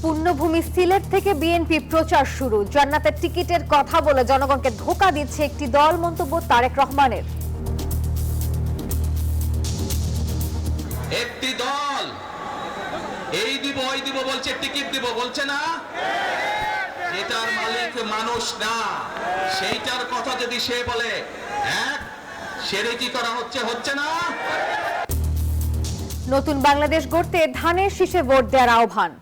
পুণ্যভূমি সিলেট থেকে বিএনপি প্রচার শুরু। জান্নাতের টিকিটের কথা বলে জনগণকে ধোঁকা দিচ্ছে একটি দল, মন্তব্য তারেক রহমানের। একটি দল এই দিব ওই দিব বলছে, টিকিট দিব বলছে না, এটার মালিক মানুষ না। সেইটার কথা যদি সে বলে সেরে কি করা হচ্ছে না। নতুন বাংলাদেশ গড়তে ধানের শীষে ভোট দেওয়ার আহ্বান।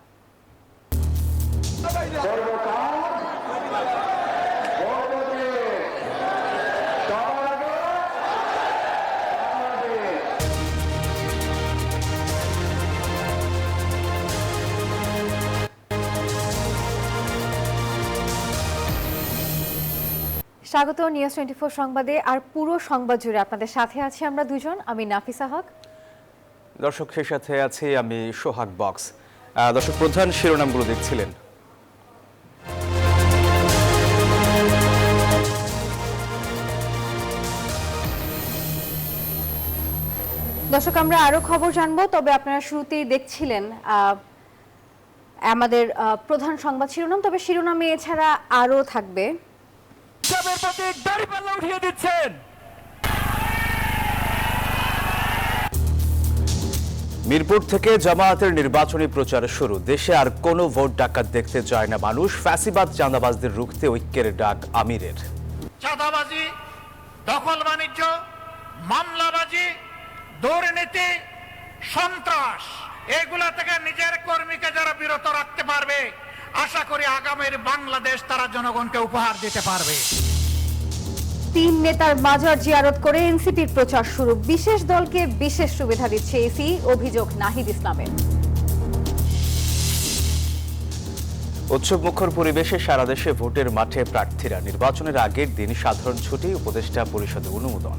স্বাগত নিউজ 24 সংবাদে। আর পুরো সংবাদ জুড়ে আপনাদের সাথে আছি আমরা দুজন, আমি নাফিসা হক। দর্শকের সাথে আছি আমি সোহাগ বক্স। দর্শক, প্রধান শিরোনামগুলো দেখছিলেন। দর্শক, আমরা আরো খবর জানবো, তবে আপনারা শুরুতেই দেখছিলেন আমাদের প্রধান সংবাদ শিরোনাম। তবে শিরোনামে এছাড়া আরো থাকবে উঠিয়ে দিচ্ছেন। মিরপুর থেকে জামায়াতের নির্বাচনী প্রচার শুরু। দেশে আর কোনো ভোট ডাকাত দেখতে চায় না মানুষ। ফ্যাসিবাদ চাঁদাবাজদের রুখতে ঐক্যের ডাক আমিরের। চাঁদাবাজি, দখল বাণিজ্য, মামলাবাজি, দুর্নীতি, সন্ত্রাস, এগুলা থেকে নিজের কর্মীকে যারা বিরত রাখতে পারবে, আশা করি আগামীর বাংলাদেশ তারা জনগণকে উপহার দিতে পারবে। 3 নেতার মাজার জিয়ারত করে এনসিপির প্রচার শুরু। বিশেষ দলকে বিশেষ সুবিধা দিচ্ছে ইসি, অভিযোগ নাহিদ ইসলামের। উৎসব মুখর পরিবেশে সারা দেশে ভোটের মাঠে প্রার্থীরা। নির্বাচনের আগের দিন সাধারণ ছুটি, উপদেষ্টা পরিষদের অনুমোদন।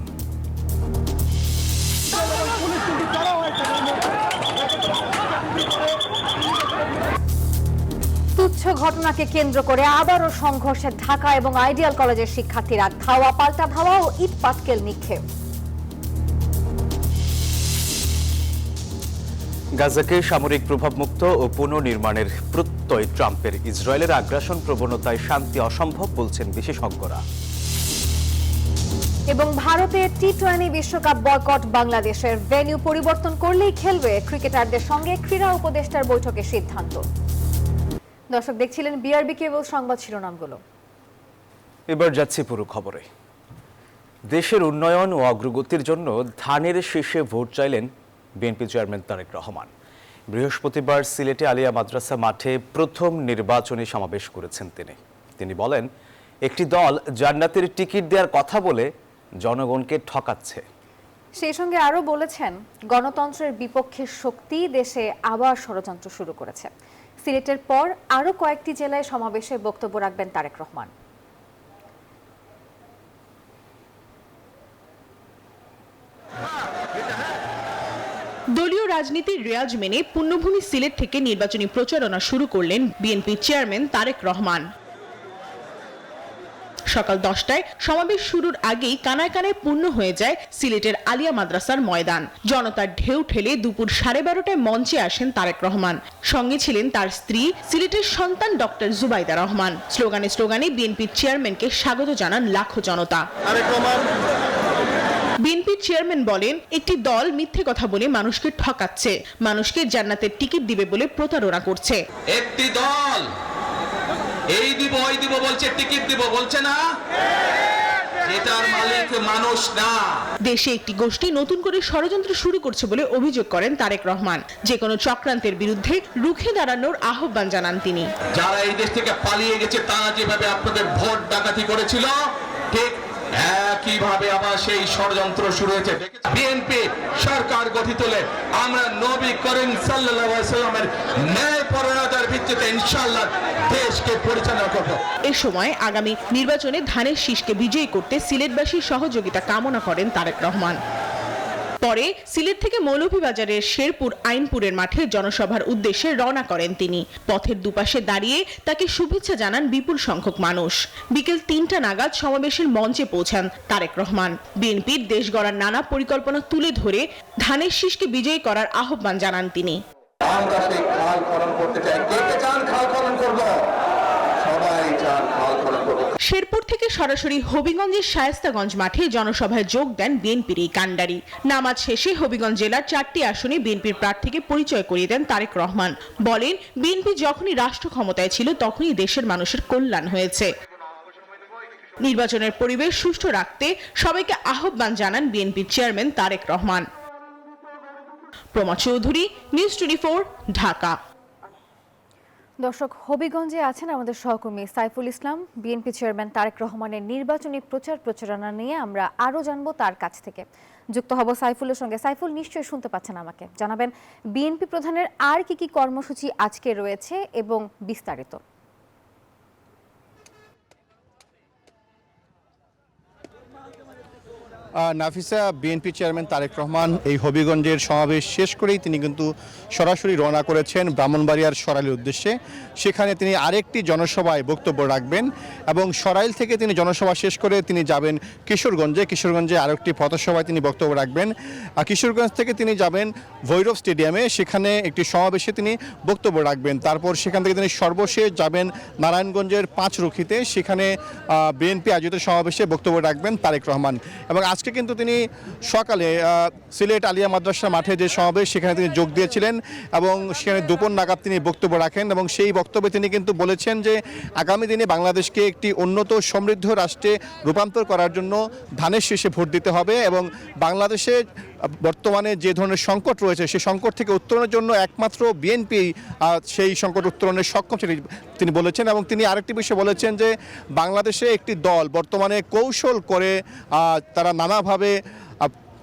তুচ্ছ ঘটনাকে কেন্দ্র করে আবারও সংঘর্ষে ঢাকা এবং আইডিয়াল কলেজের শিক্ষার্থীরা। ধাওয়া পাল্টা ধাওয়া ও ইট পাটকেল নিক্ষেপ। গাজাকে সামরিক প্রভাবমুক্ত ও পুনর্নির্মাণের প্রত্যয় ট্রাম্পের। ইসরায়েলের আগ্রাসন প্রবণতায় শান্তি অসম্ভব বলছেন বিশেষজ্ঞরা। এবং ভারতে টি-20 বিশ্বকাপ বয়কট বাংলাদেশের। ভেন্যু পরিবর্তন করলেই খেলবে। ক্রিকেটারদের সঙ্গে ক্রীড়া উপদেষ্টার বৈঠকে সিদ্ধান্ত। দর্শক, দেখছিলেন বিআরবি কেবল সংবাদ শিরোনামগুলো। এবার যাচ্ছি পুরো খবরে। দেশের উন্নয়ন ও অগ্রগতির জন্য ধানের শীষে ভোট চাইলেন বিএনপি চেয়ারম্যান তারেক রহমান। বৃহস্পতিবার সিলেটে আলিয়া মাদ্রাসা মাঠে প্রথম নির্বাচনী সমাবেশ করেছেন তিনি বলেন, একটি দল জান্নাতের টিকিট দেওয়ার কথা বলে জনগণকে ঠকাচ্ছে। সেই সঙ্গে আরো বলেছেন, গণতন্ত্রের বিপক্ষে শক্তি দেশে আবার ষড়যন্ত্র শুরু করেছে। সিলেটের পর আরো কয়েকটি জেলায় সমাবেশে বক্তব্য রাখবেন তারেক রহমান। দলীয় রাজনীতির রেওয়াজ মেনে পুণ্যভূমি সিলেট থেকে নির্বাচনী প্রচারণা শুরু করলেন বিএনপি চেয়ারম্যান তারেক রহমান। সকাল 10টায় সমাবেশ শুরুর আগেই কানায় কানায় পূর্ণ হয়ে যায় সিলেটের আলিয়া মাদ্রাসার ময়দান। জনতার ঢেউ ঠেলে দুপুর 12:30টায় মঞ্চে আসেন তারেক রহমান। সঙ্গে ছিলেন তার স্ত্রী, সিলেটের সন্তান ডক্টর জুবাইদা রহমান। স্লোগানে স্লোগানে বিএনপির চেয়ারম্যানকে স্বাগত জানান লাখো জনতা। বিএনপির চেয়ারম্যান বলেন, একটি দল মিথ্যে কথা বলে মানুষকে ঠকাচ্ছে, মানুষকে জান্নাতের টিকিট দিবে বলে প্রতারণা করছে। একটি দল এই দিব ওই দিব বলছে, টিকিট দিব বলছে না, এটার মালিক মানুষ না। দেশে একটি গোষ্ঠী নতুন করে ষড়যন্ত্র শুরু করছে বলে অভিযোগ করেন তারেক রহমান। যে কোনো চক্রান্তের বিরুদ্ধে রুখে দাঁড়ানোর আহ্বান জানান তিনি। যারা এই দেশ থেকে পালিয়ে গেছে, তারা যেভাবে আপনাদের ভোট ডাকাতি করেছিল, ঠিক একইভাবে আবার সেই ষড়যন্ত্র শুরু হয়েছে। বিএনপি সরকার গঠিত হলে আমরা নবী করিম সাল্লাল্লাহু আলাইহি ওয়াসাল্লামের ন্যায়পরায়ণতার ভিত্তিতে ইনশাআল্লাহ দেশকে পরিচালনা করব। এ সময় আগামী নির্বাচনে ধানের শীষকে বিজয়ী করতে সিলেটবাসীর সহযোগিতা কামনা করেন তারেক রহমান। পরে সিলেট থেকে মৌলভীবাজারের শেরপুর আইনপুরের মাঠে জনসভার উদ্দেশ্যে রওনা করেন তিনি। পথের দুপাশে দাঁড়িয়ে তাকে শুভেচ্ছা জানান বিপুল সংখ্যক মানুষ। বিকেল 3টা নাগাদ সমাবেশের মঞ্চে পৌঁছান তারেক রহমান। বিএনপির দেশ গড়ার নানা পরিকল্পনা তুলে ধরে ধানের শীষকে বিজয়ী করার আহ্বান জানান তিনি। আমরা সেই কাজ খাল খনন করতে চাই। কে কে চান খাল খনন করব? সবাই চান খাল খনন করব। শেরপুর থেকে সরাসরি হবিগঞ্জের শায়েস্তাগঞ্জ মাঠে জনসভায় যোগ দেন বিএনপির এই কাণ্ডারি। নামাজ শেষে হবিগঞ্জ জেলার 4টি আসনে বিএনপির প্রার্থীকে পরিচয় করিয়ে দেন তারেক রহমান। বলেন, বিএনপি যখনই রাষ্ট্র ক্ষমতায় ছিল তখনই দেশের মানুষের কল্যাণ হয়েছে। নির্বাচনের পরিবেশ সুষ্ঠু রাখতে সবাইকে আহ্বান জানান বিএনপির চেয়ারম্যান তারেক রহমান। প্রমা চৌধুরী, নিউজ 24, ঢাকা। দর্শক, হবিগঞ্জে আছেন আমাদের সহকর্মী সাইফুল ইসলাম। বিএনপি চেয়ারম্যান তারেক রহমানের নির্বাচনী প্রচারণা নিয়ে আমরা আরও জানবো তার কাছ থেকে। যুক্ত হব সাইফুলের সঙ্গে। সাইফুল, নিশ্চয়ই শুনতে পাচ্ছেন আমাকে, জানাবেন বিএনপি প্রধানের আর কি কর্মসূচি আজকে রয়েছে এবং বিস্তারিত। নাফিসা, বিএনপি চেয়ারম্যান তারেক রহমান এই হবিগঞ্জের সমাবেশ শেষ করেই তিনি কিন্তু সরাসরি রওনা করেছেন ব্রাহ্মণবাড়িয়ার সরাইলের উদ্দেশ্যে। সেখানে তিনি আরেকটি জনসভায় বক্তব্য রাখবেন এবং সরাইল থেকে তিনি জনসভা শেষ করে তিনি যাবেন কিশোরগঞ্জে আরেকটি পথসভায় তিনি বক্তব্য রাখবেন। কিশোরগঞ্জ থেকে তিনি যাবেন ভৈরব স্টেডিয়ামে, সেখানে একটি সমাবেশে তিনি বক্তব্য রাখবেন। তারপর সেখান থেকে তিনি সর্বশেষ যাবেন নারায়ণগঞ্জের পাঁচরুখিতে, সেখানে বিএনপি আয়োজিত সমাবেশে বক্তব্য রাখবেন তারেক রহমান। এবং আজকে কিন্তু তিনি সকালে সিলেট আলিয়া মাদ্রাসা মাঠে যে সমাবেশ সেখানে তিনি যোগ দিয়েছিলেন এবং সেখানে দুপুর নাগাদ তিনি বক্তব্য রাখেন এবং সেই বক্তব্যে তিনি কিন্তু বলেছেন যে আগামী দিনে বাংলাদেশকে একটি উন্নত সমৃদ্ধ রাষ্ট্রে রূপান্তর করার জন্য ধানের শীষে ভোট দিতে হবে এবং বাংলাদেশে বর্তমানে যে ধরনের সংকট রয়েছে সেই সংকট থেকে উত্তরণের জন্য একমাত্র বিএনপি সেই সংকট উত্তরণের সক্ষম সেটি তিনি বলেছেন। এবং তিনি আরেকটি বিষয় বলেছেন যে বাংলাদেশে একটি দল বর্তমানে কৌশল করে তারা নানাভাবে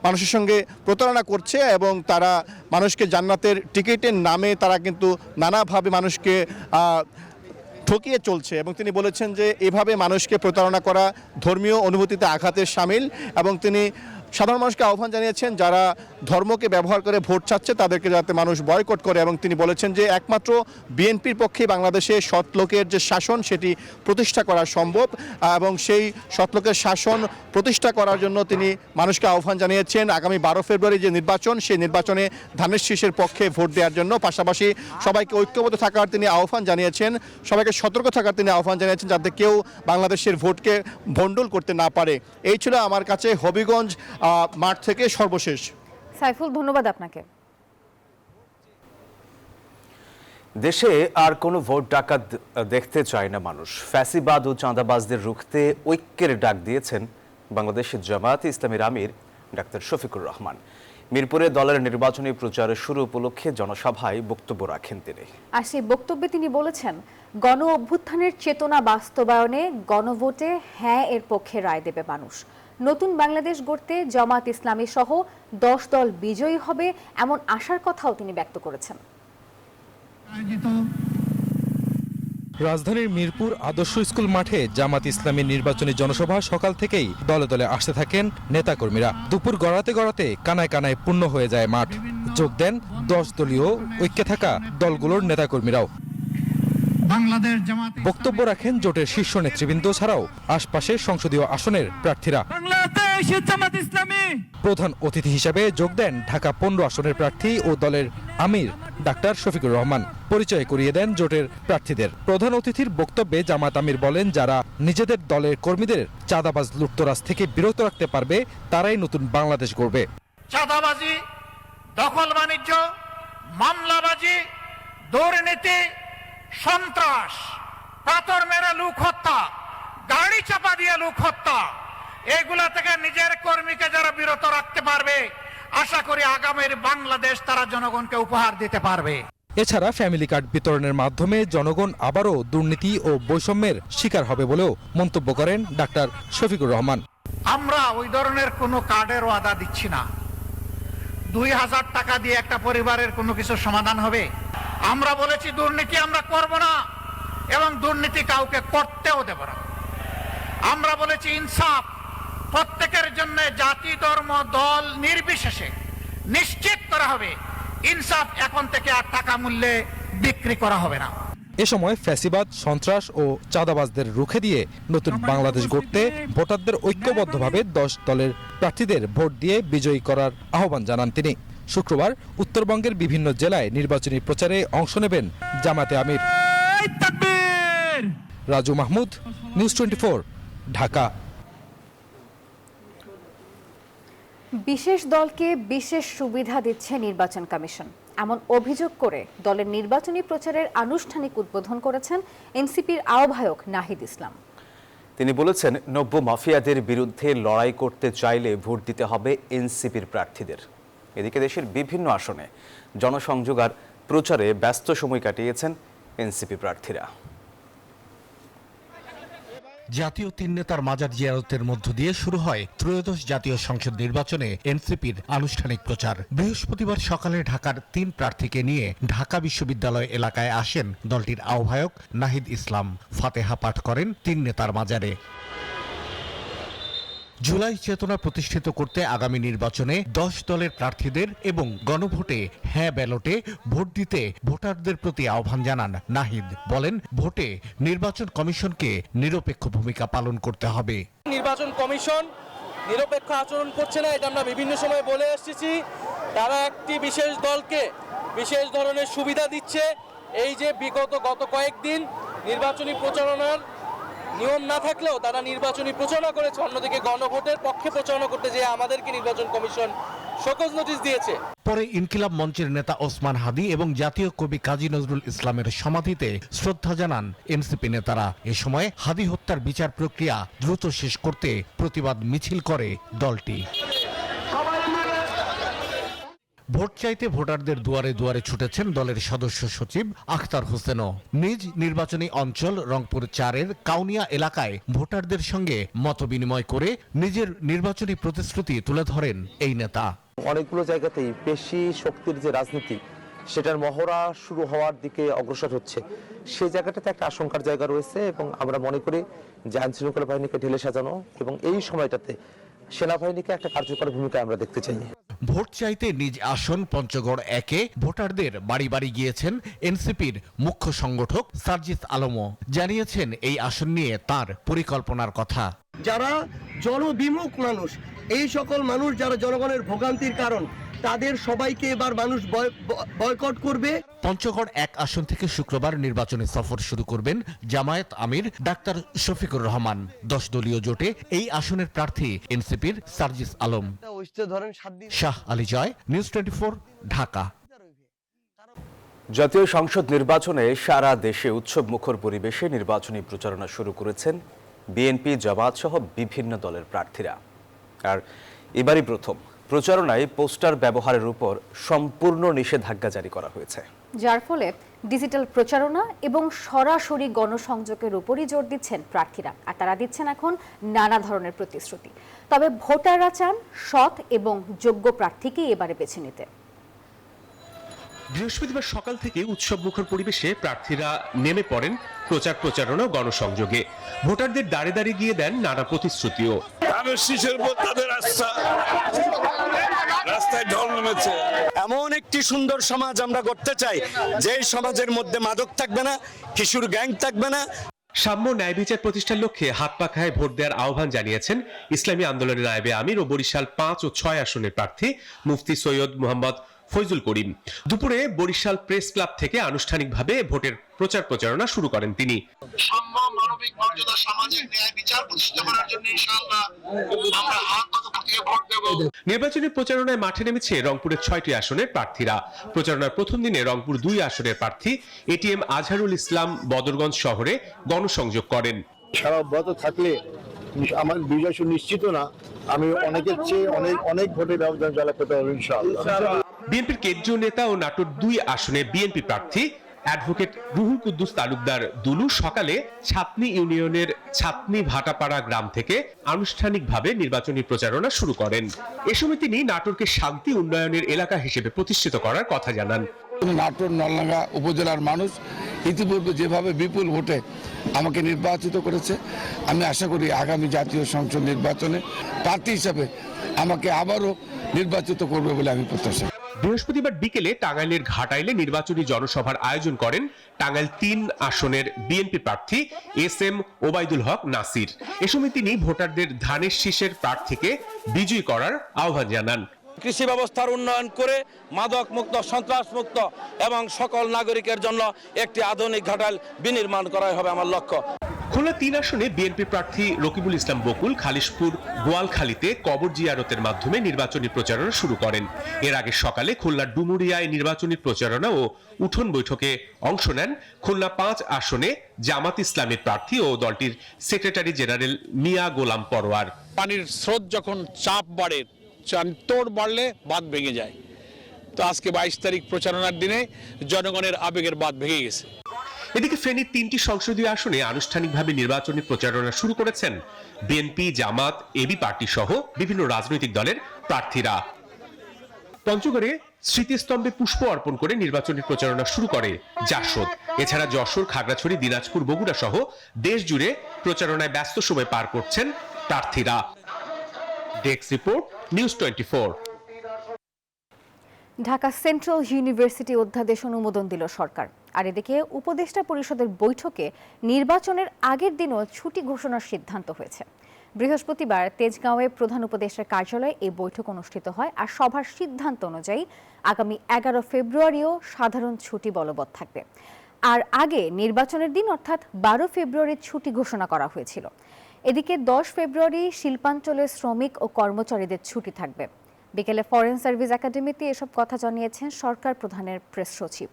মানুষের সঙ্গে প্রতারণা করছে এবং তারা মানুষকে জান্নাতের টিকিটের নামে তারা কিন্তু নানাভাবে মানুষকে ঠকিয়ে চলছে এবং তিনি বলেছেন যে এভাবে মানুষকে প্রতারণা করা ধর্মীয় অনুভূতিতে আঘাতের শামিল। এবং তিনি সাধারণ মানুষকে আহ্বান জানিয়েছেন যারা ধর্মকে ব্যবহার করে ভোট চাচ্ছে তাদেরকে যাতে মানুষ বয়কট করে এবং তিনি বলেছেন যে একমাত্র বিএনপির পক্ষে বাংলাদেশে সৎ লোকের যে শাসন সেটি প্রতিষ্ঠা করা সম্ভব এবং সেই সৎ লোকের শাসন প্রতিষ্ঠা করার জন্য তিনি মানুষকে আহ্বান জানিয়েছেন আগামী 12 ফেব্রুয়ারি যে নির্বাচন সেই নির্বাচনে ধানের শীষের পক্ষে ভোট দেওয়ার জন্য। পাশাপাশি সবাইকে ঐক্যবদ্ধ থাকার তিনি আহ্বান জানিয়েছেন, সবাইকে সতর্ক থাকার তিনি আহ্বান জানিয়েছেন যাতে কেউ বাংলাদেশের ভোটকে ভণ্ডুল করতে না পারে। এই ছিল আমার কাছে হবিগঞ্জ মাঠ থেকে সর্বশেষ। সাইফুল, ধন্যবাদ আপনাকে। দেশে আর কোনো ভোট ডাকাত দেখতে চায় না মানুষ। ফ্যাসিবাদ ও চাঁদাবাজদের রুখতে ঐক্যের ডাক দিয়েছেন বাংলাদেশের জামায়াতে ইসলামীর আমির ডাক্তার শফিকুর রহমান। মিরপুরে দলের নির্বাচনী প্রচারের শুরু উপলক্ষে জনসভায় বক্তব্য রাখেন তিনি। আর সেই বক্তব্যে তিনি বলেছেন, গণ অভ্যুত্থানের চেতনা বাস্তবায়নে গণভোটে হ্যাঁ এর পক্ষে রায় দেবে মানুষ। নতুন বাংলাদেশ গড়তে জামায়াত ইসলামী সহ 10 দল বিজয়ী হবে এমন আশার কথাও তিনি ব্যক্ত করেছেন। রাজধানীর মিরপুর আদর্শ স্কুল মাঠে জামাত ইসলামীর নির্বাচনী জনসভা সকাল থেকেই দলে দলে আসতে থাকেন নেতাকর্মীরা। দুপুর গড়াতে কানায় কানায় পূর্ণ হয়ে যায় মাঠ। যোগ দেন 10 দলীয় ঐক্যে থাকা দলগুলোর নেতাকর্মীরাও। বক্তব্য রাখেন জোটের শীর্ষ নেতৃবৃন্দ ছাড়াও আশপাশের সংসদীয় আসনের প্রার্থীরা। প্রধান অতিথি হিসেবে যোগ দেন ঢাকা 15 আসনের প্রার্থী ও দলের আমির ডাক্তার শফিকুর রহমান। পরিচয় করিয়ে দেন জোটের প্রার্থীদের। প্রধান অতিথির বক্তব্যে জামাত আমির বলেন, যারা নিজেদের দলের কর্মীদের চাঁদাবাজ লুটতরাজ থেকে বিরত রাখতে পারবে তারাই নতুন বাংলাদেশ গড়বে। চাঁদাবাজি, দখল বাণিজ্য, মামলাবাজি, দুর্নীতি, সন্ত্রাস, পাথর মেরে লোক হত্যা, গাড়ি চাপা দিয়ে লোক হত্যা, এগুলা থেকে নিজের কর্মীকে যারা বিরত রাখতে পারবে আশা করি আগামীর বাংলাদেশ তারা জনগণকে উপহার দিতে পারবে। এছাড়া ফ্যামিলি কার্ড বিতরণের মাধ্যমে জনগণ আবারও দুর্নীতি ও বৈষম্যের শিকার হবে বলেও মন্তব্য করেন ডাক্তার শফিকুর রহমান। আমরা ওই ধরনের কোনো কার্ডের ওয়াদা দিচ্ছি না। 2000 টাকা দিয়ে একটা পরিবারের কোনো কিছু সমাধান হবে? আমরা বলেছি দুর্নীতি আমরা করব না এবং দুর্নীতি কাউকে করতেও দেব না। আমরা বলেছি ইনসাফ প্রত্যেকের জন্য জাতি, ধর্ম, দল নির্বিশেষে নিশ্চিত করা হবে। ইনসাফ এখন থেকে আর টাকা মূল্যে বিক্রি করা হবে না। এ সময় ফ্যাসিবাদ, সন্ত্রাস ও চাঁদাবাজদের রুখে দিয়ে নতুন বাংলাদেশ গড়তে ভোটারদের ঐক্যবদ্ধভাবে 10 দলের প্রার্থীদের ভোট দিয়ে বিজয়ী করার আহ্বান জানান তিনি। শুক্রবার উত্তরবঙ্গের বিভিন্ন জেলায় নির্বাচনী প্রচারে অংশ নেবেন জামাতে আমির। রাজু মাহমুদ, নিউজ 24, ঢাকা। বিশেষ দলকে বিশেষ সুবিধা দিচ্ছে নির্বাচন কমিশন, এমন অভিযোগ করে দলের নির্বাচনী প্রচারের আনুষ্ঠানিক উদ্বোধন করেছেন এনসিপির আহ্বায়ক নাহিদ ইসলাম। তিনি বলেছেন, নব্য মাফিয়াদের বিরুদ্ধে লড়াই করতে চাইলে ভোট দিতে হবে এনসিপির প্রার্থীদের। এদিকে দেশের বিভিন্ন আসনে জনসংযোগ আর প্রচারে ব্যস্ত সময় কাটিয়েছেন এনসিপি প্রার্থীরা। জাতীয় তিন নেতার মাজার জিয়ারতের মধ্য দিয়ে শুরু হয় ত্রয়োদশ জাতীয় সংসদ নির্বাচনে এনসিপির আনুষ্ঠানিক প্রচার। বৃহস্পতিবার সকালে ঢাকার 3 প্রার্থীকে নিয়ে ঢাকা বিশ্ববিদ্যালয় এলাকায় আসেন দলটির আহ্বায়ক নাহিদ ইসলাম। ফাতেহা পাঠ করেন 3 নেতার মাজারে। জুলাই চেতনা প্রতিষ্ঠিত করতে আগামী নির্বাচনে 10 দলের প্রার্থীদের এবং গণভোটে হ্যাঁ ব্যালটে ভোট দিতে ভোটারদের প্রতি আহ্বান জানান নাহিদ। বলেন, ভোটে নির্বাচন কমিশনকে নিরপেক্ষ ভূমিকা পালন করতে হবে। নির্বাচন কমিশন নিরপেক্ষ আচরণ করছে না, এটা আমরা বিভিন্ন সময় বলে এসেছি। তারা একটি বিশেষ দলকে বিশেষ ধরনের সুবিধা দিচ্ছে। এই যে গত কয়েকদিন নির্বাচনী প্রচারণার নিয়ম না থাকলেও তারা নির্বাচনী প্রচারণা করেছে, অন্যদিকে গণভোটের পক্ষে প্রচারণা করতে যেয়ে আমাদেরকে নির্বাচন কমিশন শোকজ নোটিশ দিয়েছে। পরে ইনকিলাব মঞ্চের নেতা ওসমান হাদি এবং জাতীয় কবি কাজী নজরুল ইসলামের সমাধিতে শ্রদ্ধা জানান এনসিপি নেতারা। এ সময় হাদি হত্যার বিচার প্রক্রিয়া দ্রুত শেষ করতে প্রতিবাদ মিছিল করে দলটি। ভোট চাইতে ভোটারদের দুয়ারে দুয়ারে ছুটেছেন দলের সদস্য সচিব আখতার হোসেনও। নিজ নির্বাচনী অঞ্চল রংপুর 4-এর কাউনিয়া এলাকায় ভোটারদের সঙ্গে মতবিনিময় করে নিজের নির্বাচনী প্রতিশ্রুতি তুলে ধরেন এই নেতা। অনেকগুলো জায়গাতেই পেশি শক্তির যে রাজনীতি, সেটার মহড়া শুরু হওয়ার দিকে অগ্রসর হচ্ছে। সেই জায়গাটাতে একটা আশঙ্কার জায়গা রয়েছে এবং আমরা মনে করি যে আইনশৃঙ্খলা বাহিনীকে ঢেলে সাজানো এবং এই সময়টাতে সেনাবাহিনীকে একটা কার্যকর ভূমিকা আমরা দেখতে চাই। ভোট চাইতে নিজ আসন পঞ্চগড় 1-এ ভোটারদের বাড়ি বাড়ি গিয়েছেন এনসিপির মুখ্য সংগঠক সার্জিস আলমও। জানিয়েছেন এই আসন নিয়ে তার পরিকল্পনার কথা। যারা জনবিমুখ মানুষ, এই সকল মানুষ যারা জনগণের ভোগান্তির কারণ, তাদের সবাইকে এবার মানুষ বয়কট করবে। পঞ্চগড় 1 আসন থেকে শুক্রবার নির্বাচনী সফর শুরু করবেন জামায়াত আমির ডাক্তার শফিকুর রহমান। 10 দলীয় জোটে এই আসনের প্রার্থী এনসিপির সার্জিস আলম। শাহ আলী জয়, নিউজ 24, ঢাকা। জাতীয় সংসদ নির্বাচনে সারা দেশে উৎসব মুখর পরিবেশে নির্বাচনী প্রচারণা শুরু করেছেন বিএনপি, জামায়াত সহ বিভিন্ন দলের প্রার্থীরা। আর এবারই প্রথম প্রচারণায় পোস্টার ব্যবহারের উপর সম্পূর্ণ নিষেধাজ্ঞা জারি করা হয়েছে, যার ফলে ডিজিটাল প্রচারণা এবং সরাসরি গণসংযোগের উপরই জোর দিচ্ছেন প্রার্থীরা। আর তারা দিচ্ছেন এখন নানা ধরনের প্রতিশ্রুতি। তবে ভোটাররা চান সৎ এবং যোগ্য প্রার্থীকেই এবারে বেছে নিতে। বৃহস্পতিবার সকাল থেকে উৎসব মুখর পরিবেশে প্রার্থীরা নেমে পড়েন প্রচারণা ও গণসংযোগে। ভোটারদের দাঁড়ে দাঁড়িয়ে গিয়ে দেন নানা প্রতিশ্রুতিও। রাস্তায় ঢল নেমেছে। এমন একটি সুন্দর সমাজ আমরা গড়তে চাই, যে সমাজের মধ্যে মাদক থাকবে না, কিশোর গ্যাং থাকবে না। সাম্য ন্যায় বিচার প্রতিষ্ঠার লক্ষ্যে হাত পাখায় ভোট দেওয়ার আহ্বান জানিয়েছেন ইসলামী আন্দোলনের নায়েবে আমির ও বরিশাল 5 ও 6 আসনের প্রার্থী মুফতি সৈয়দ মোহাম্মদ ফয়জুল করিম। দুপুরে বরিশাল প্রেস ক্লাব থেকে আনুষ্ঠানিকভাবে ভোটের প্রচারণা শুরু করেন তিনি। সাম্য, মানবিক মর্যাদা, সামাজিক ন্যায় বিচার প্রতিষ্ঠা করার জন্য ইনশাআল্লাহ আমরা হাত পাখা দিয়ে ভোট দেব। নির্বাচনী প্রচারণায় মাঠে নেমেছে রংপুরের 6টি আসনের প্রার্থীরা। প্রচারণার প্রথম দিনে রংপুর 2 আসনের প্রার্থী এটিএম আজহারুল ইসলাম বদরগঞ্জ শহরে গণসংযোগ করেন। সারা অব্যাহত থাকলে আমার বিজয় সুনিশ্চিত না, আমি অনেকের চেয়ে অনেক ভোটের ব্যবধান জয়লাভ করতে পারবো ইনশাআল্লাহ। বিএনপির কেন্দ্রীয় নেতা ও নাটোর 2 আসনে বিএনপি প্রার্থী অ্যাডভোকেট রুহুল কুদ্দুস তালুকদার দুলু সকালে ছাতনি ইউনিয়নের ছাতনি ভাটাপাড়া গ্রাম থেকে আনুষ্ঠানিকভাবে নির্বাচনী প্রচারণা শুরু করেন। এ সময় তিনি নাটোরকে শান্তি উন্নয়নের এলাকা হিসেবে প্রতিষ্ঠিত করার কথা জানান। নাটোর নলডাঙ্গা উপজেলার মানুষ ইতিপূর্বে যেভাবে বিপুল ভোটে আমাকে নির্বাচিত করেছে, আমি আশা করি আগামী জাতীয় সংসদ নির্বাচনে প্রার্থী হিসাবে আমাকে আবারও নির্বাচিত করবে বলে আমি প্রত্যাশা। বৃহস্পতিবার বিকেলে টাঙ্গাইলের ঘাটাইলে নির্বাচনী জনসভার আয়োজন করেন টাঙ্গাইল 3 আসনের বিএনপি প্রার্থী SM ওবায়দুল হক নাসির। এ সময় তিনি ভোটারদের ধানের শীষের প্রার্থীকে বিজয়ী করার আহ্বান জানান। কৃষি ব্যবস্থার উন্নয়ন করে মাদক মুক্ত, সন্ত্রাস মুক্ত এবং সকল নাগরিকের জন্য একটি আধুনিক ঘাটাল বিনির্মাণ করাই হবে আমার লক্ষ্য। খুলনা 3 আসনে বিএনপি প্রার্থী রকিবুল ইসলাম বকুল খালিশপুর গোয়ালখালীতে কবর জিয়ারতের মাধ্যমে নির্বাচনী প্রচারণা শুরু করেন। এর আগে সকালে খুলনার ডুমুরিয়ায় নির্বাচনী প্রচারণা ও উঠোন বৈঠকে অংশ নেন খুলনা 5 আসনে জামাত ইসলামের প্রার্থী ও দলটির সেক্রেটারি জেনারেল মিয়া গোলাম পরোয়ার। পানির স্রোত যখন চাপ বাড়ে, তোড় বাড়লে বাঁধ ভেঙে যায়। তো আজকে 22 তারিখ প্রচারণার দিনে জনগণের আবেগের বাঁধ ভেঙে গেছে। এদিকে ফেনীর 3টি সংসদীয় আসনে আনুষ্ঠানিকভাবে নির্বাচনী প্রচারণা শুরু করেছেন বিএনপি, জামাত, এবি পার্টি সহ বিভিন্ন রাজনৈতিক দলের প্রার্থীরা। পঞ্চগড়ে স্মৃতিস্তম্ভে পুষ্প অর্পণ করে নির্বাচনী প্রচারণা শুরু করে জাসদ। এছাড়া যশোর, খাগড়াছড়ি, দিনাজপুর, বগুড়া সহ দেশ জুড়ে প্রচারণায় ব্যস্ত সময় পার করছেন প্রার্থীরা। Desk report, news 24। Dhaka central university অধ্যাদেশ অনুমোদন দিল সরকার। আর এদিকে উপদেষ্টা পরিষদের বৈঠকে নির্বাচনের আগের দিনও ছুটি ঘোষণার সিদ্ধান্ত হয়েছে। বৃহস্পতিবার তেজগাঁওয়ে প্রধান উপদেষ্টার কার্যালয়ে এই বৈঠক অনুষ্ঠিত হয়। আর সভার সিদ্ধান্ত অনুযায়ী আগামী 11 ফেব্রুয়ারিও সাধারণ ছুটি বলবৎ থাকবে। আর আগে নির্বাচনের দিন অর্থাৎ 12 ফেব্রুয়ারি ছুটি ঘোষণা করা হয়েছিল। এদিকে 10 ফেব্রুয়ারি শিল্পাঞ্চলের শ্রমিক ও কর্মচারীদের ছুটি থাকবে। বিকেলে ফরেন সার্ভিস একাডেমিতে এসব কথা জানিয়েছেন সরকার প্রধানের প্রেস সচিব।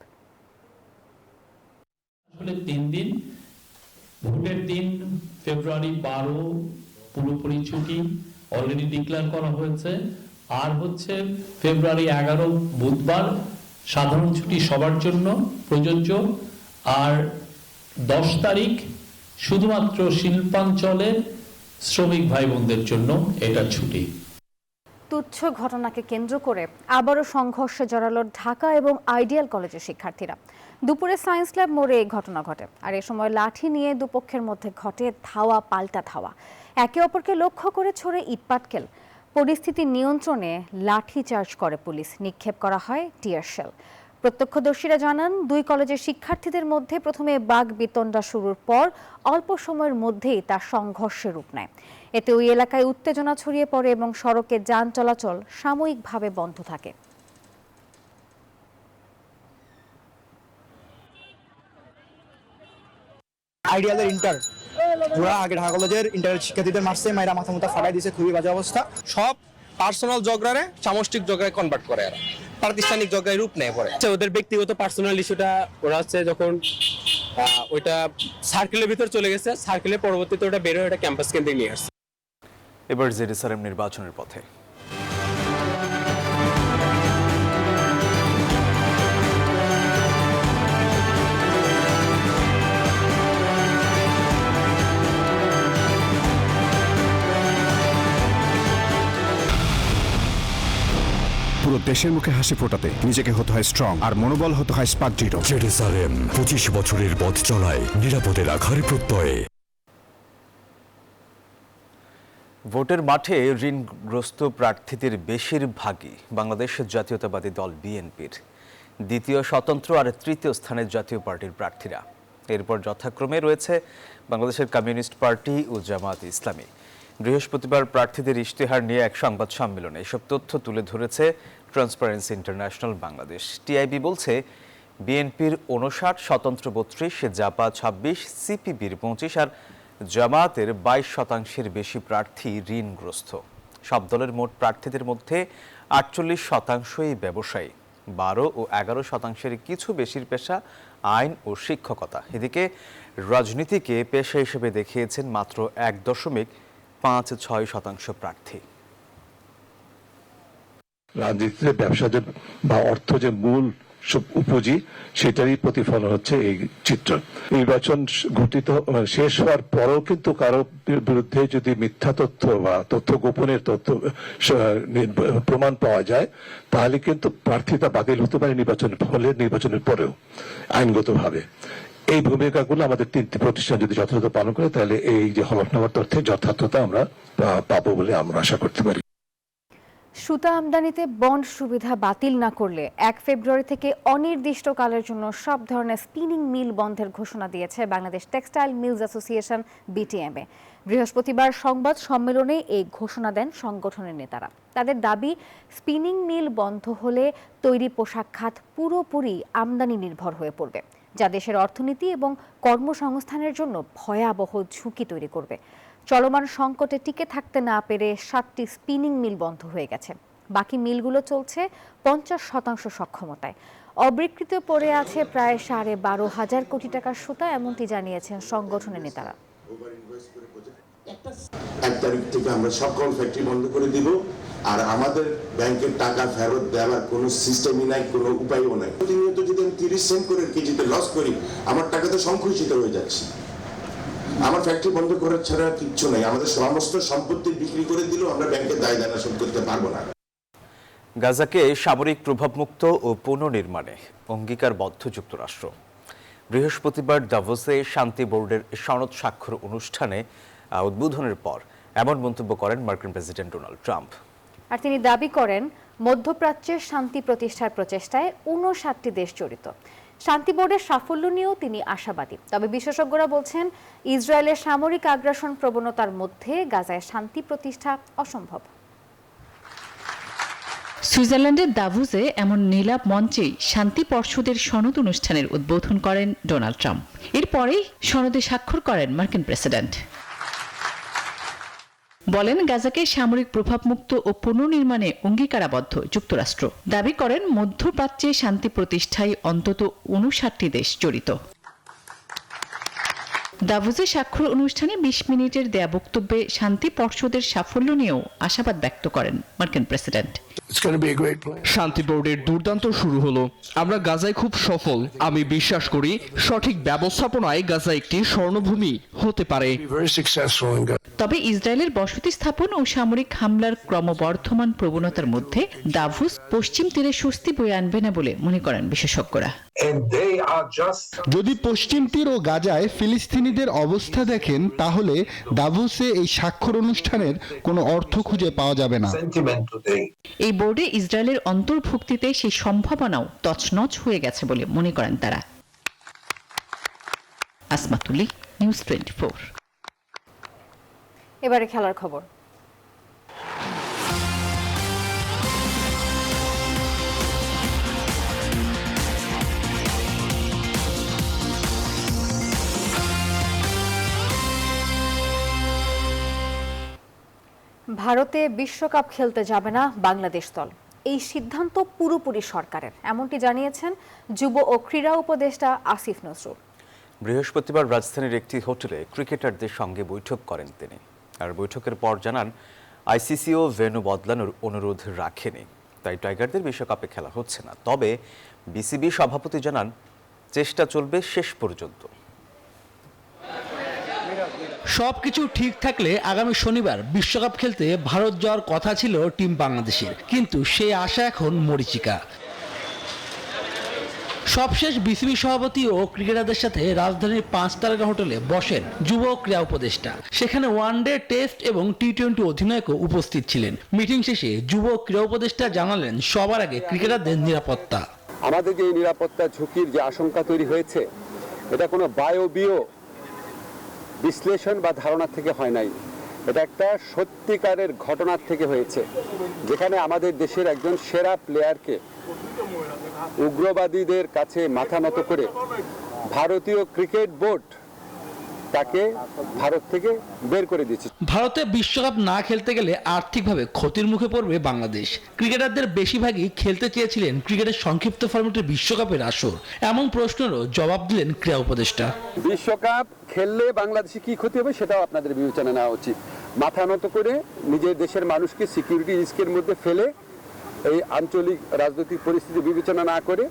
আসলে 3 দিন, ভোটের দিন ফেব্রুয়ারি 12 পুরোপুরি ছুটি অলরেডি ডিক্লেয়ার করা হয়েছে। আর হচ্ছে ফেব্রুয়ারি 11 বুধবার সাধারণ ছুটি সবার জন্য প্রযোজ্য। আর 10 তারিখ শুধুমাত্র শিল্পাঞ্চলের শ্রমিক ভাই বোনদের জন্য এটা ছুটি। তুচ্ছ ঘটনাকে কেন্দ্র করে আবারও সংঘর্ষে জড়ালো ঢাকা এবং আইডিয়াল কলেজের শিক্ষার্থীরা। দুপুরে সায়েন্স ল্যাব মোড়ে এই ঘটনা ঘটে। আর এ সময় লাঠি নিয়ে দুপক্ষের মধ্যে ঘটে ধাওয়া পাল্টা ধাওয়া। একে অপরকে লক্ষ্য করে ছড়ে ইটপাটকেল। পরিস্থিতি নিয়ন্ত্রণে লাঠি চার্জ করে পুলিশ, নিক্ষেপ করা হয় টিয়ার শেল। প্রত্যক্ষদর্শীরা জানান, 2 কলেজের শিক্ষার্থীদের মধ্যে প্রথমে বাক বিতণ্ডা শুরুর পর অল্প সময়ের মধ্যেই তা সংঘর্ষের রূপ নেয়। এতে ওই এলাকায় উত্তেজনা ছড়িয়ে পড়ে এবং সড়কে যান চলাচল সাময়িকভাবে বন্ধ থাকে। আইডিয়ালের ইন্টার ওরা আগে ঢাকা কলেজের ইন্টারের শিক্ষার্থীদের মারছে, মাইরা মাথা মুথা ফাটাই দিয়েছে, খুবই বাজে অবস্থা। সব পার্সোনাল ঝগড়ারে সামষ্টিক ঝগড়ায় কনভার্ট করে, আর প্রাতিষ্ঠানিক ঝগড়ায় রূপ নেয় পরে। ওদের ব্যক্তিগত পার্সোনাল ইস্যুটা ওরা হচ্ছে যখন ওইটা সার্কেলের ভিতর চলে গেছে, সার্কেলের পরবর্তীতে ওটা বের হয়ে ওটা ক্যাম্পাস কেন্দ্রে নিয়ে আসছে। এবার জেরুসালেম নির্বাচনের পথে। পুরো দেশের মুখে হাসি ফোটাতে নিজেকে হতে হয় স্ট্রং, আর মনোবল হতে হয় স্পার্ক জিরো। জেরুসালেম 25 বছরের পথ চলায় নিরাপদে রাখার প্রত্যয়ে। ভোটের মাঠে ঋণগ্রস্ত প্রার্থীদের বেশিরভাগই বাংলাদেশ জাতীয়তাবাদী দল বিএনপির। দ্বিতীয় স্বতন্ত্র আর তৃতীয় স্থানে জাতীয় পার্টির প্রার্থীরা। এরপর যথাক্রমে রয়েছে বাংলাদেশের কমিউনিস্ট পার্টি ও জামাত ইসলামী। বৃহস্পতিবার প্রার্থীদের ইশতেহার নিয়ে এক সংবাদ সম্মেলনে এসব তথ্য তুলে ধরেছে ট্রান্সপারেন্সি ইন্টারন্যাশনাল বাংলাদেশ। টিআইবি বলছে, বিএনপির 59, স্বতন্ত্র 32, জাপা 26, সিপিবির 25 আর জামায়াতের 22% বেশি প্রার্থী ঋণগ্রস্ত। সব দলের মোট প্রার্থীদের মধ্যে 48% ব্যবসায়ী, 12 ও 11% কিছু বেশির পেশা আইন ও শিক্ষকতা। এদিকে রাজনীতিকে পেশা হিসেবে দেখিয়েছেন মাত্র 1.56% প্রার্থী। রাজনীতিতে ব্যবসা বা অর্থ যে মূল উপজি, সেটারই প্রতিফলন হচ্ছে এই চিত্র। নির্বাচন ঘটিত শেষ হওয়ার পরেও কিন্তু কারো বিরুদ্ধে যদি মিথ্যা তথ্য বা তথ্য গোপনের তথ্য প্রমাণ পাওয়া যায়, তাহলে কিন্তু প্রার্থিতা বাতিল হতে পারে নির্বাচনের পরেও আইনগতভাবে। এই ভূমিকাগুলো আমাদের 3টি প্রতিষ্ঠান যদি যথাযথ পালন করে, তাহলে এই যে হলফনামার তথ্যের যথার্থতা আমরা পাবো বলে আমরা আশা করতে পারি। সুতা আমদানিতে বন্ড সুবিধা বাতিল না করলে 1 ফেব্রুয়ারি থেকে অনির্দিষ্টকালের জন্য সব ধরনের স্পিনিং মিল বন্ধের ঘোষণা দিয়েছে Bangladesh textile mills association BTMA. বৃহস্পতিবার সংবাদ সম্মেলনে এই ঘোষণা দেন সংগঠনের নেতারা। তাদের দাবি, স্পিনিং মিল বন্ধ হলে তৈরি পোশাক খাত পুরোপুরি আমদানি নির্ভর হয়ে পড়বে, যা দেশের অর্থনীতি এবং কর্মসংস্থানের জন্য ভয়াবহ ঝুঁকি তৈরি করবে। চলমান সংকটে টিকে থাকতে না পেরে 7টি স্পিনিং মিল বন্ধ হয়ে গেছে। বাকি মিলগুলো চলছে 50% সক্ষমতায়। অবিকৃত পড়ে আছে প্রায় 12,500 কোটি টাকার সুতা, এমনটি জানিয়েছেন সংগঠনের নেতারা। 1 তারিখ থেকে আমরা সকল ফ্যাক্টরি বন্ধ করে দিব, আর আমাদের ব্যাংকের টাকা ফেরত দেওয়ার কোনো সিস্টেমই নাই, কোনো উপায়ও নাই। প্রতিনিয়ত যদি আমি 30 সেন্ট করে কেজিতে লস করি, আমার টাকা তো সংকুচিত হয়ে যাচ্ছে। আমার ফ্যাক্টরি বন্ধ করার ছাড়া কিচ্ছু নাই। আমাদের সমস্ত সম্পত্তি বিক্রি করে দিলেও আমরা ব্যাংকের দায় দেনা শোধ করতে পারবো না। গাজাকে সামরিক প্রভাবমুক্ত ও পুনর্নির্মাণে অঙ্গীকারবদ্ধ যুক্তরাষ্ট্র। বৃহস্পতিবার দাভোসে শান্তি বোর্ডের সনদ স্বাক্ষর অনুষ্ঠানে উদ্বোধনের পর এমন মন্তব্য করেন মার্কিন প্রেসিডেন্ট ডোনাল্ড ট্রাম্প। আর তিনি দাবি করেন, মধ্যপ্রাচ্যের শান্তি প্রতিষ্ঠার প্রচেষ্টায় 59টি দেশ জড়িত। শান্তি বোর্ডের সাফল্য নিয়েও তিনি আশাবাদী। তবে বিশেষজ্ঞরা বলছেন, ইসরায়েলের সামরিক আগ্রাসন প্রবণতার মধ্যে গাজায় শান্তি প্রতিষ্ঠা অসম্ভব। সুইজারল্যান্ডের দাভোসে এমন নীলাভ মঞ্চেই শান্তি পর্ষদের সনদ অনুষ্ঠানের উদ্বোধন করেন ডোনাল্ড ট্রাম্প। এরপরেই সনদে স্বাক্ষর করেন মার্কিন প্রেসিডেন্ট। বলেন, গাজাকে সামরিক প্রভাবমুক্ত ও পুনর্নির্মাণে অঙ্গীকারাবদ্ধ যুক্তরাষ্ট্র। দাবি করেন, মধ্যপ্রাচ্যে শান্তি প্রতিষ্ঠায় অন্তত 59টি দেশ জড়িত। দাভোসে স্বাক্ষর অনুষ্ঠানে 20 মিনিটের দেয়া বক্তব্যে শান্তি পর্ষদের সাফল্য নিয়েও আশাবাদ ব্যক্ত করেন মার্কিন প্রেসিডেন্ট। শান্তি বোর্ডের দুর্দান্ত শুরু হলো। আমরা গাজায় খুব সফল। আমি বিশ্বাস করি সঠিক ব্যবস্থাপনায় গাজা একটি স্বর্ণভূমি হতে পারে। তবে ইসরায়েলের বসতি স্থাপন ও সামরিক হামলার ক্রমবর্ধমান প্রবণতার মধ্যে দাভোস পশ্চিম তীরে স্বস্তি বয়ে আনবে না বলে মনে করেন বিশেষজ্ঞরা। যদি পশ্চিম তীর ও গাজায় ফিলিস্তিনিদের অবস্থা দেখেন, তাহলে দাভোসে এই স্বাক্ষর অনুষ্ঠানের কোনো অর্থ খুঁজে পাওয়া যাবে না। এই বোর্ডে ইসরায়েলের অন্তর্ভুক্তিতে সেই সম্ভাবনাও তছনছ হয়ে গেছে বলে মনে করেন তারা। আসমাতুলি, নিউজ 24। এবারে খেলার খবর। ভারতে বিশ্বকাপ খেলতে যাবে না বাংলাদেশ দল। এই সিদ্ধান্ত পুরোপুরি সরকারের, এমনটি জানিয়েছেন যুব ও ক্রীড়া উপদেষ্টা আসিফ নজরুল। বৃহস্পতিবার রাজধানীর একটি হোটেলে ক্রিকেটারদের সঙ্গে বৈঠক করেন তিনি। আর বৈঠকের পর জানান, আইসিসিও ভেন্যু বদলানোর অনুরোধ রাখেনি, তাই টাইগারদের বিশ্বকাপে খেলা হচ্ছে না। তবে বিসিবি সভাপতি জানান, চেষ্টা চলবে শেষ পর্যন্ত। সবকিছু ঠিক থাকলে আগামী শনিবার বিশ্বকাপ খেলতে ভারত যাওয়ার কথা ছিল টিম বাংলাদেশের, কিন্তু সেই আশা এখন মরীচিকা। সবশেষ বিসিবি সভাপতি ও ক্রিকেটারদের সাথে রাজধানীর 5 তারকা হোটেলে বসেন যুব ক্রীড়া উপদেষ্টা। সেখানে ওয়ানডে, টেস্ট এবং টি-20 অধিনায়কও উপস্থিত ছিলেন। মিটিং শেষে যুব ক্রীড়া উপদেষ্টা জানালেন, সবার আগে ক্রিকেটারদের নিরাপত্তা। আমাদের যে নিরাপত্তা ঝুঁকির যে আশঙ্কা তৈরি হয়েছে, এটা কোনো বায়বীয় বিশ্লেষণ বা ধারণা থেকে হয় নাই। এটা একটা সত্যিকারের ঘটনার থেকে হয়েছে, যেখানে আমাদের দেশের একজন সেরা প্লেয়ারকে উগ্রবাদীদের কাছে মাথা নত করে ভারতীয় ক্রিকেট বোর্ড তাকে ভারত থেকে বের করে দিয়েছে। ভারতে বিশ্বকাপ না খেলতে গেলে আর্থিকভাবে ক্ষতির মুখে পড়বে বাংলাদেশ। ক্রিকেটারদের বেশিরভাগই খেলতে চেয়েছিলেন ক্রিকেটের সংক্ষিপ্ত ফরম্যাটের বিশ্বকাপের আসর। এমন প্রশ্নেরও জবাব দিলেন ক্রীড়া উপদেষ্টা। বিশ্বকাপ খেললে বাংলাদেশে কি ক্ষতি হবে সেটাও আপনাদের বিবেচনা নেওয়া উচিত। মাথা নত করে নিজের দেশের মানুষকে সিকিউরিটি রিস্কের মধ্যে ফেলে এই আঞ্চলিক রাজনৈতিক পরিস্থিতি বিবেচনা না করে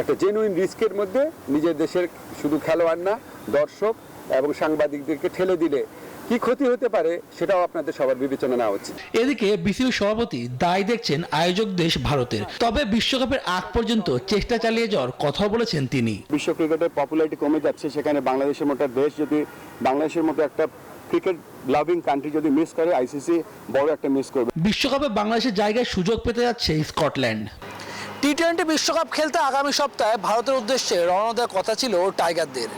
একটা জেনুইন রিস্কের মধ্যে নিজের দেশের শুধু খেলোয়াড় না, দর্শক এবং সাংবাদিকদেরকে ঠেলে দিলে কি ক্ষতি হতে পারে সেটাও আপনাদের সবার বিবেচনা নেওয়া উচিত। এদিকে বিসিবি সভাপতি দায় দেখছেন আয়োজক দেশ ভারতের। তবে বিশ্বকাপের আগ পর্যন্ত চেষ্টা চালিয়ে যাওয়ার কথা বলেছেন তিনি। বিশ্ব ক্রিকেটের পপুলারিটি কমে যাচ্ছে, সেখানে বাংলাদেশের মতো দেশ যদি বাংলাদেশের মতো একটা ক্রিকেট লাভিং কান্ট্রি যদি মিস করে, আইসিসি বড় একটা মিস করবে। বিশ্বকাপে বাংলাদেশের জায়গায় সুযোগ পেতে যাচ্ছে স্কটল্যান্ড। টি-20 বিশ্বকাপ খেলতে আগামী সপ্তাহে ভারতের উদ্দেশ্যে রওনা দেওয়ার কথা ছিল টাইগারদের,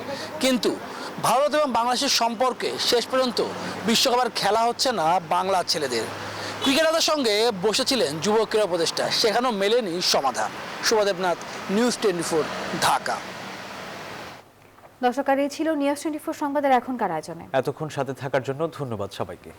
কিন্তু ভারত এবং বাংলাদেশের সম্পর্কে শেষ পর্যন্ত বিশ্বকাপের খেলা হচ্ছে না বাংলার ছেলেদের। ক্রিকেটারদের সঙ্গে বসেছিলেন যুব ক্রীড়া উপদেষ্টা, সেখানেও মেলেনি সমাধান। শুভ দেবনাথ, নিউজ 24, ঢাকা। দর্শক, আর এই ছিল নিউজ 24 সংবাদের এখনকার আয়োজনে। এতক্ষণ সাথে থাকার জন্য ধন্যবাদ সবাইকে।